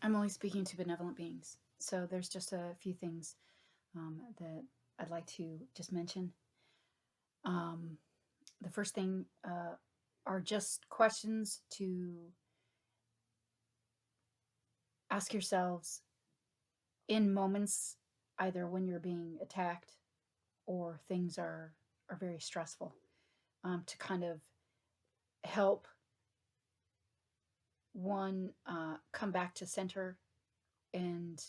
I'm only speaking to benevolent beings. So there's just a few things that I'd like to just mention. Um, the first thing are just questions to ask yourselves in moments, either when you're being attacked or things are very stressful, to kind of help one come back to center and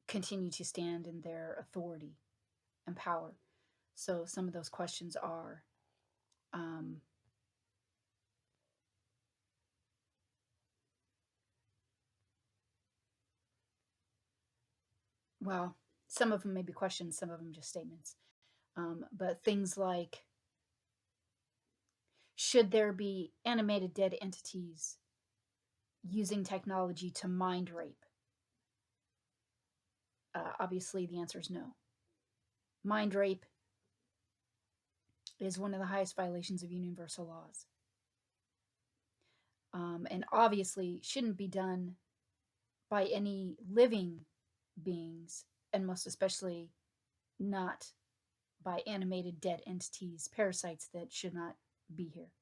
continue to stand in their authority and power. So some of those questions are, um, well, some of them may be questions, some of them just statements. But things like, should there be animated dead entities using technology to mind rape? Obviously, the answer is no. Mind rape is one of the highest violations of universal laws. And obviously shouldn't be done by any living beings, and most especially not by animated dead entities, parasites that should not be here.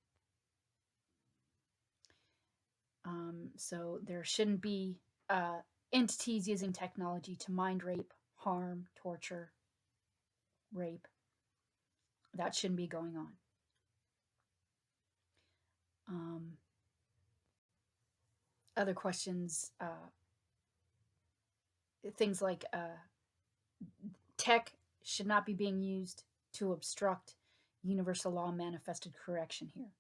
So there shouldn't be entities using technology to mind rape, harm, torture, rape. That shouldn't be going on. Other questions, things like tech should not be being used to obstruct universal law manifested correction here.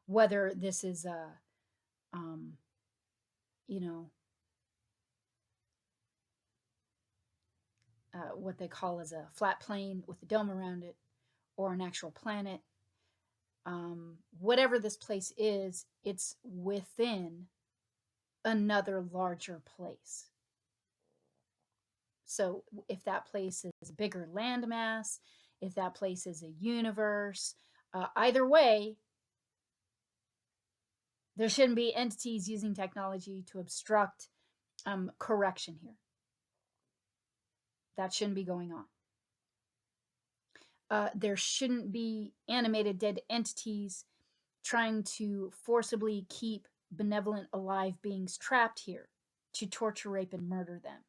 Whether this is what they call as a flat plane with a dome around it, or an actual planet. Whatever this place is, it's within another larger place. So if that place is a bigger landmass, if that place is a universe, either way, there shouldn't be entities using technology to obstruct correction here. That shouldn't be going on. There shouldn't be animated dead entities trying to forcibly keep benevolent alive beings trapped here to torture, rape, and murder them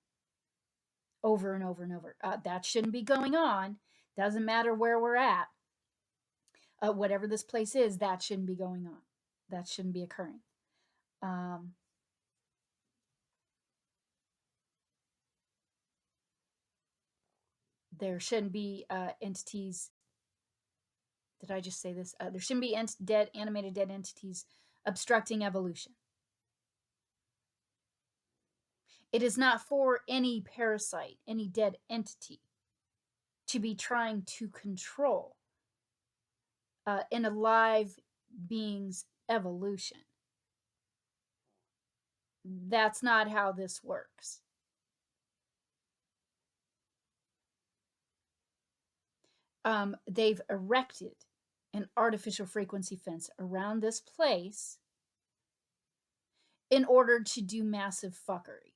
over and over and over. That shouldn't be going on. Doesn't matter where we're at. Whatever this place is, that shouldn't be going on. That shouldn't be occurring. There shouldn't be entities. Did I just say this? There shouldn't be animated dead entities obstructing evolution. It is not for any parasite, any dead entity, to be trying to control an alive being's evolution. That's not how this works. They've erected an artificial frequency fence around this place in order to do massive fuckery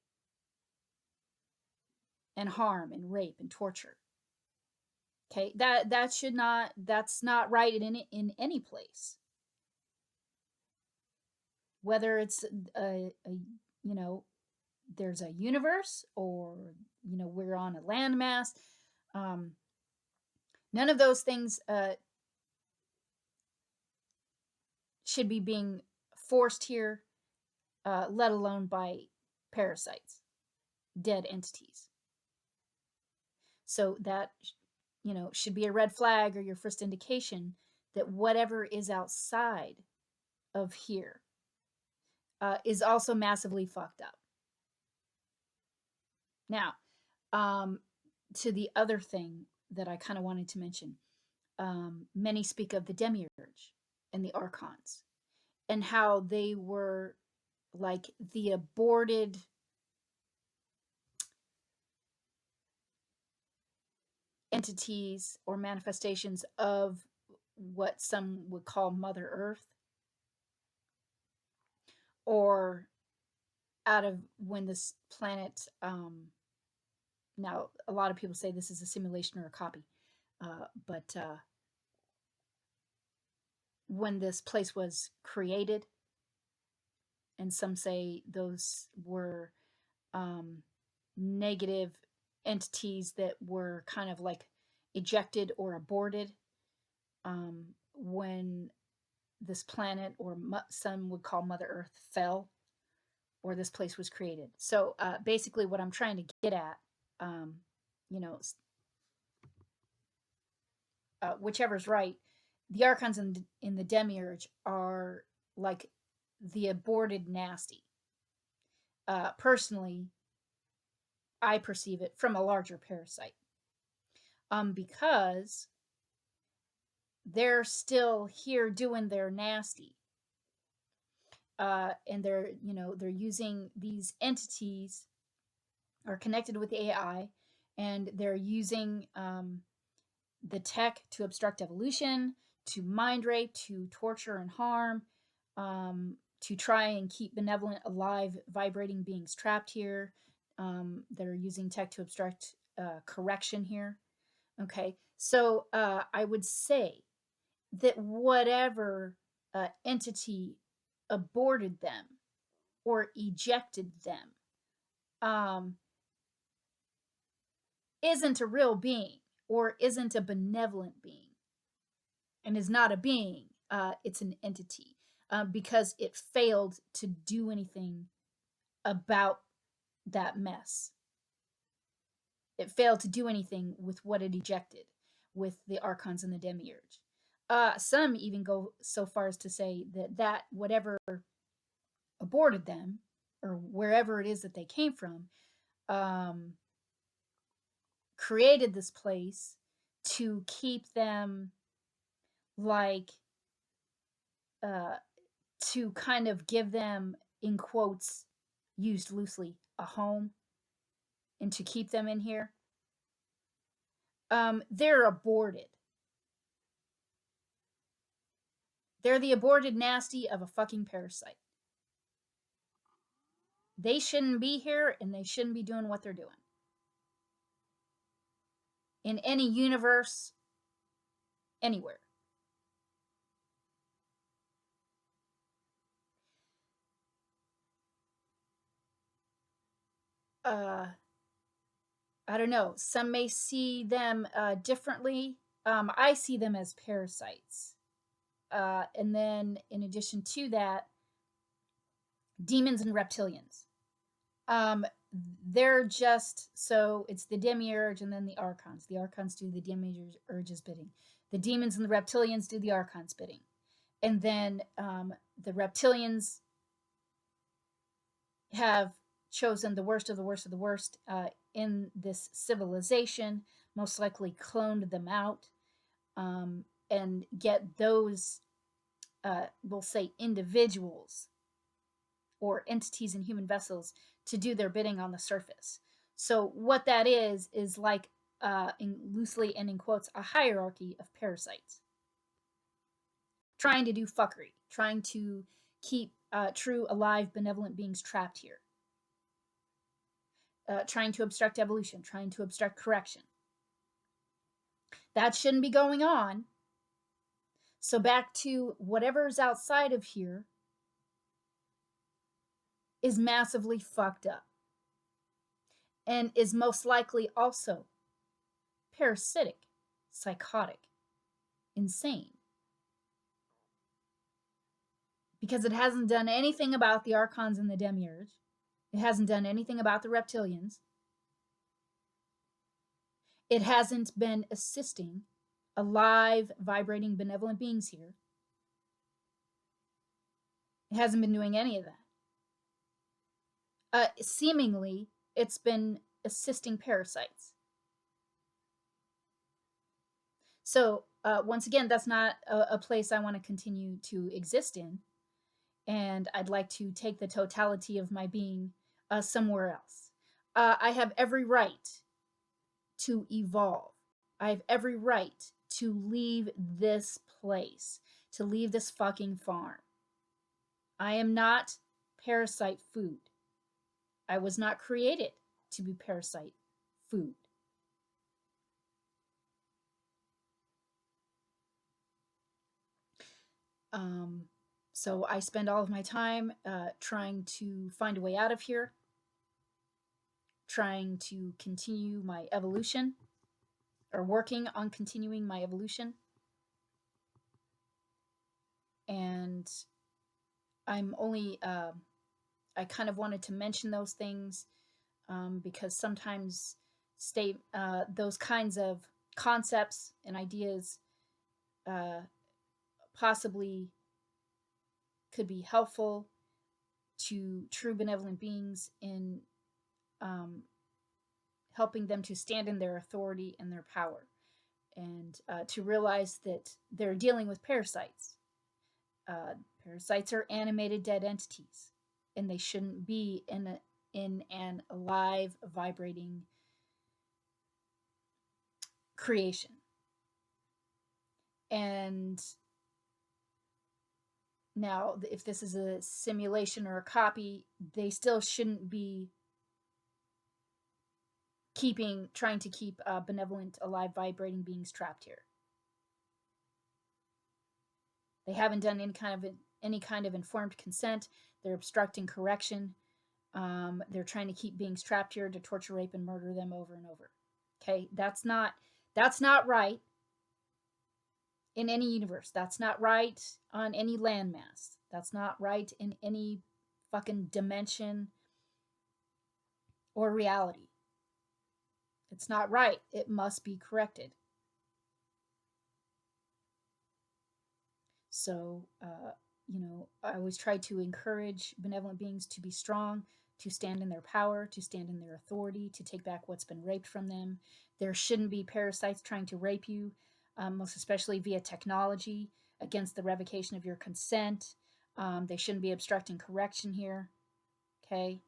and harm and rape and torture. Okay, that's not right in any place. Whether it's there's a universe, or we're on a landmass, none of those things should be being forced here, let alone by parasites, dead entities. So that should be a red flag, or your first indication that whatever is outside of here is also massively fucked up. Now, to the other thing that I kind of wanted to mention, many speak of the demiurge and the archons, and how they were like the aborted entities or manifestations of what some would call Mother Earth, or out of when this planet, now a lot of people say this is a simulation or a copy, but when this place was created, and some say those were negative entities that were kind of like ejected or aborted when this planet, or some would call Mother Earth, fell, or this place was created. So basically, what I'm trying to get at, you know, whichever's right, the archons in the demiurge are like the aborted nasty. Personally, I perceive it from a larger parasite, because they're still here doing their nasty, and they're using these entities, are connected with the AI, and they're using the tech to obstruct evolution, to mind rape, to torture and harm, to try and keep benevolent, alive, vibrating beings trapped here. That are using tech to obstruct correction here. Okay, so I would say that whatever entity aborted them or ejected them isn't a real being, or isn't a benevolent being, and is not a being. It's an entity, because it failed to do anything about that mess. It failed to do anything with what it ejected, with the archons and the demiurge. Some even go so far as to say that whatever aborted them, or wherever it is that they came from, created this place to keep them, like, to kind of give them, in quotes, used loosely, a home, and to keep them in here. They're aborted. They're the aborted nasty of a fucking parasite. They shouldn't be here, and they shouldn't be doing what they're doing. In any universe, anywhere. I don't know. Some may see them differently. I see them as parasites. And then, in addition to that, demons and reptilians. They're just, so it's the demiurge and then the archons. The archons do the demiurge's bidding. The demons and the reptilians do the archons' bidding. And then the reptilians have chosen the worst of the worst of the worst in this civilization, most likely cloned them out, and get those, we'll say, individuals or entities in human vessels to do their bidding on the surface. So what that is like, loosely and in quotes, a hierarchy of parasites trying to do fuckery, trying to keep true, alive, benevolent beings trapped here, trying to obstruct evolution, trying to obstruct correction. That shouldn't be going on. So back to whatever's outside of here is massively fucked up, and is most likely also parasitic, psychotic, insane. Because it hasn't done anything about the archons and the demiurge. It hasn't done anything about the reptilians. It hasn't been assisting alive, vibrating, benevolent beings here. It hasn't been doing any of that. Seemingly, it's been assisting parasites. So, once again, that's not a place I want to continue to exist in. And I'd like to take the totality of my being somewhere else. I have every right to evolve. I have every right to leave this place, to leave this fucking farm. I am not parasite food. I was not created to be parasite food. So I spend all of my time trying to find a way out of here, trying to continue my evolution, or working on continuing my evolution. And I'm only, I kind of wanted to mention those things because sometimes those kinds of concepts and ideas uh, possibly could be helpful to true benevolent beings in um, helping them to stand in their authority and their power, and to realize that they're dealing with parasites. Parasites are animated dead entities, and they shouldn't be in an alive, vibrating creation. And now, if this is a simulation or a copy, they still shouldn't be trying to keep benevolent, alive, vibrating beings trapped here. They haven't done any kind of informed consent. They're obstructing correction. They're trying to keep beings trapped here to torture, rape, and murder them over and over. Okay, that's not right in any universe. That's not right on any landmass. That's not right in any fucking dimension or reality. It's not right. It must be corrected. So, I always try to encourage benevolent beings to be strong, to stand in their power, to stand in their authority, to take back what's been raped from them. There shouldn't be parasites trying to rape you, most especially via technology, against the revocation of your consent. They shouldn't be obstructing correction here. Okay?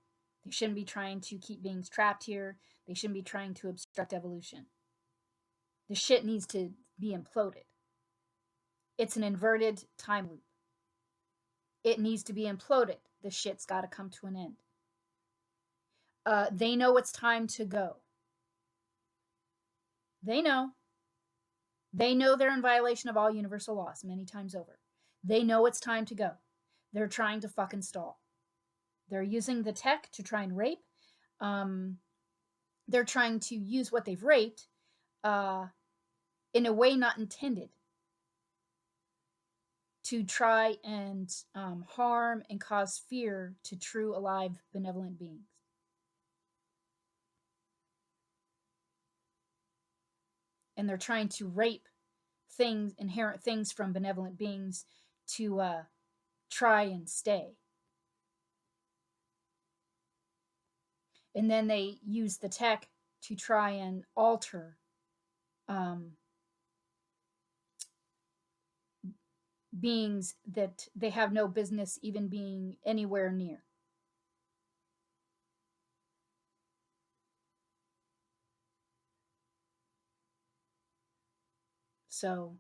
They shouldn't be trying to keep beings trapped here. They shouldn't be trying to obstruct evolution. The shit needs to be imploded. It's an inverted time loop. It needs to be imploded. The shit's got to come to an end. They know it's time to go. They know. They know they're in violation of all universal laws many times over. They know it's time to go. They're trying to fucking stall. They're using the tech to try and rape. They're trying to use what they've raped in a way not intended to try and harm and cause fear to true, alive, benevolent beings. And they're trying to rape inherent things from benevolent beings to try and stay. And then they use the tech to try and alter beings that they have no business even being anywhere near. So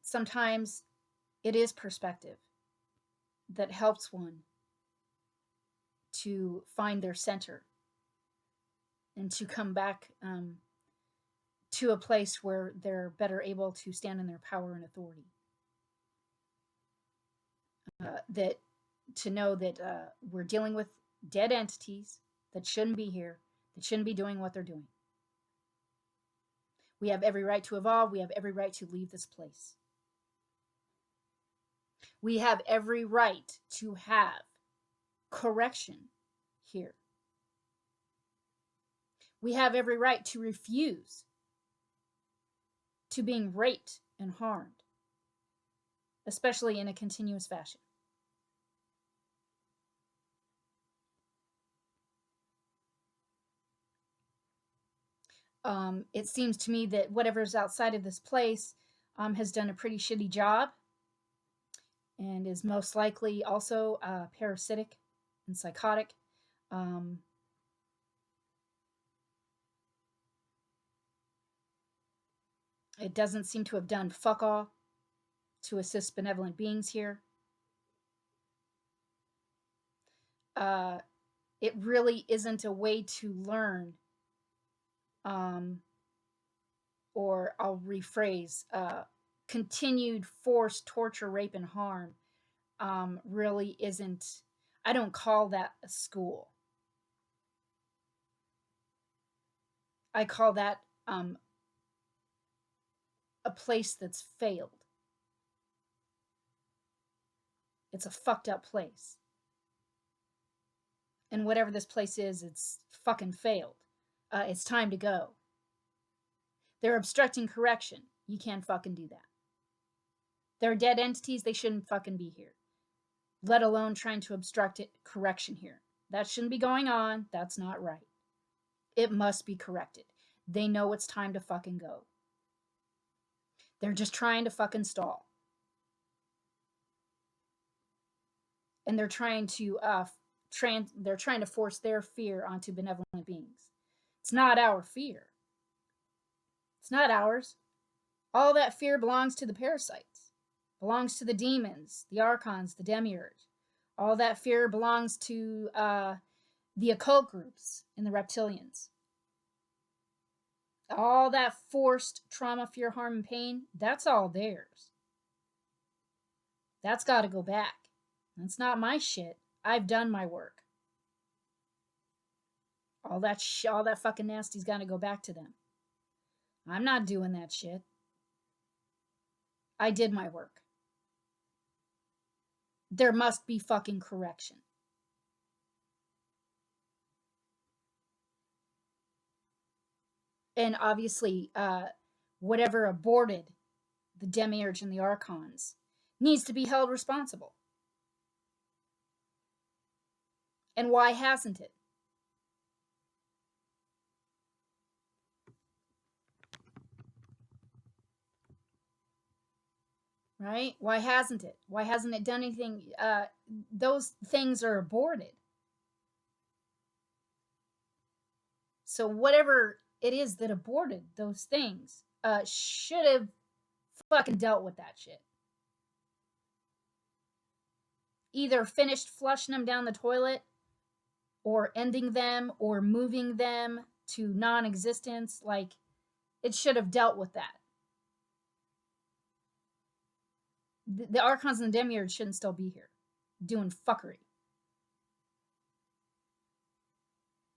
sometimes it is perspective that helps one to find their center and to come back to a place where they're better able to stand in their power and authority. That to know that we're dealing with dead entities that shouldn't be here, that shouldn't be doing what they're doing. We have every right to evolve. We have every right to leave this place. We have every right to have correction here. We have every right to refuse to being raped and harmed, especially in a continuous fashion. It seems to me that whatever's outside of this place has done a pretty shitty job and is most likely also parasitic and psychotic. It doesn't seem to have done fuck all to assist benevolent beings here. it really isn't a way to learn. Or I'll rephrase, continued force, torture, rape, and harm really isn't, I don't call that a school. I call that a place that's failed. It's a fucked up place. And whatever this place is, it's fucking failed. It's time to go. They're obstructing correction. You can't fucking do that. They're dead entities. They shouldn't fucking be here. Let alone trying to obstruct it, correction here. That shouldn't be going on. That's not right. It must be corrected. They know it's time to fucking go. They're just trying to fucking stall. And they're trying to they're trying to force their fear onto benevolent beings. It's not our fear. It's not ours. All that fear belongs to the parasites, belongs to the demons, the archons, the demiurge. All that fear belongs to the occult groups and the reptilians. All that forced trauma, fear, harm, and pain, that's all theirs. That's got to go back. That's not my shit. I've done my work. All that fucking nasty's got to go back to them. I'm not doing that shit. I did my work. There must be fucking correction. And obviously, whatever aborted the demiurge and the archons needs to be held responsible. And why hasn't it? Right? Why hasn't it? Why hasn't it done anything? Those things are aborted. So whatever it is that aborted those things should have fucking dealt with that shit. Either finished flushing them down the toilet, or ending them, or moving them to non-existence. Like, it should have dealt with that. The archons and the demiurge shouldn't still be here doing fuckery.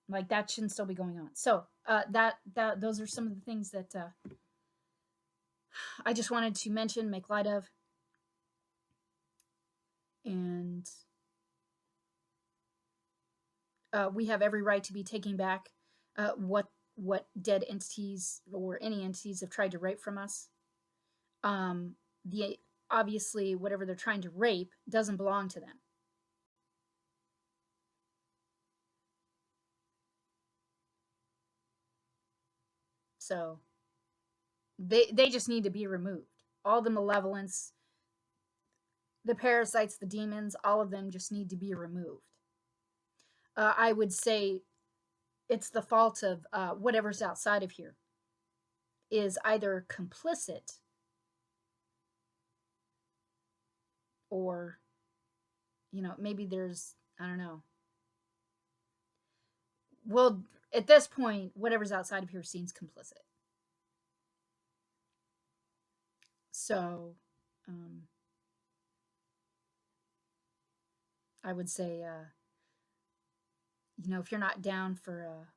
Like, that shouldn't still be going on. So those are some of the things that I just wanted to mention, make light of. And we have every right to be taking back what dead entities or any entities have tried to rape from us. Obviously, whatever they're trying to rape doesn't belong to them. So they just need to be removed. All the malevolence, the parasites, the demons, all of them just need to be removed. I would say it's the fault of whatever's outside of here is either complicit or, maybe there's, I don't know. Well, at this point, whatever's outside of here seems complicit. So, I would say, if you're not down for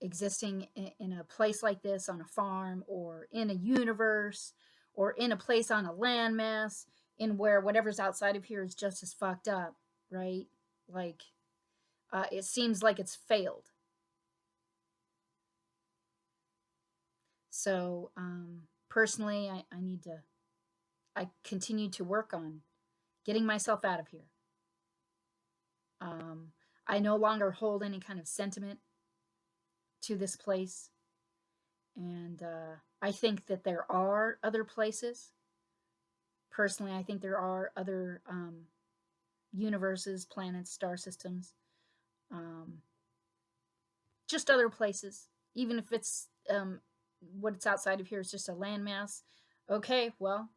existing in a place like this on a farm or in a universe or in a place on a landmass in where whatever's outside of here is just as fucked up, right? Like, it seems like it's failed. So, personally, I continue to work on getting myself out of here. I no longer hold any kind of sentiment to this place. And I think that there are other places. Personally, I think there are other universes, planets, star systems. Just other places. Even if it's what's outside of here is just a landmass. Okay, well,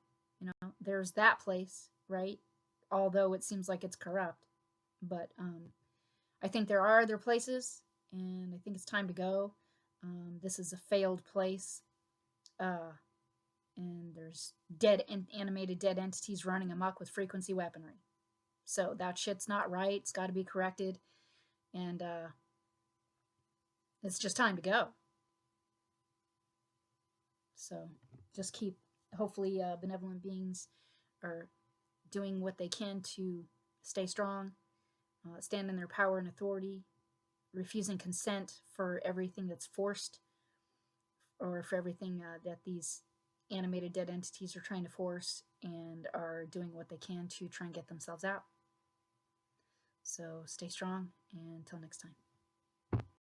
there's that place, right? Although it seems like it's corrupt. But I think there are other places, and I think it's time to go. This is a failed place, and there's animated dead entities running amok with frequency weaponry. So that shit's not right. It's got to be corrected, and it's just time to go. So just keep. Hopefully, benevolent beings are doing what they can to stay strong, stand in their power and authority, refusing consent for everything that's forced, or for everything that these animated dead entities are trying to force, and are doing what they can to try and get themselves out. So stay strong, and until next time.